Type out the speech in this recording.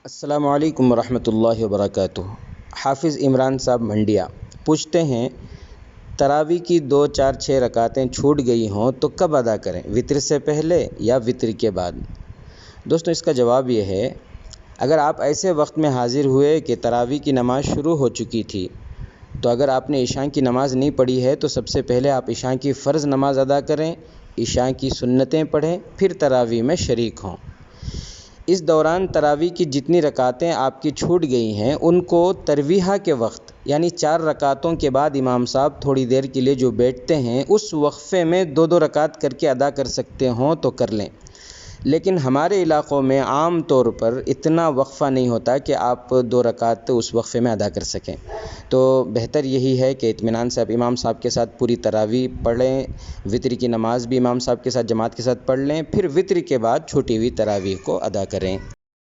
अस्सलामु अलैकुम रहमतुल्लाहि व बरकातुहू। हाफिज़ इमरान साहब मंडिया पूछते हैं, तरावी की 2, 4, 6 रकातें छूट गई हों तो कब अदा करें, वितर से पहले या वितर के बाद? दोस्तों, इसका जवाब ये है, अगर आप ऐसे वक्त में हाज़िर हुए कि तरावी की नमाज़ शुरू हो चुकी थी, तो अगर आपने इशा की नमाज़ नहीं पढ़ी है तो सबसे पहले आप इशा की फ़र्ज़ नमाज़ अदा करें, इशा की सुन्नतें पढ़ें, फिर तरावी में शरीक हों। इस दौरान तरावी की जितनी रकातें आपकी छूट गई हैं उनको तरवीहा के वक्त यानी 4 रकातों के बाद इमाम साहब थोड़ी देर के लिए जो बैठते हैं उस वक्फ़े में 2-2 रकात करके अदा कर सकते हों तो कर लें। लेकिन हमारे इलाक़ों में आम तौर पर इतना वक्फ़ा नहीं होता कि आप 2 रकात उस वक्फ़े में अदा कर सकें, तो बेहतर यही है कि इत्मीनान से आप इमाम साहब के साथ पूरी तरावी पढ़ लें, वितर की नमाज़ भी इमाम साहब के साथ जमात के साथ पढ़ लें, फिर वितर के बाद छूटी हुई तरावी को अदा करें।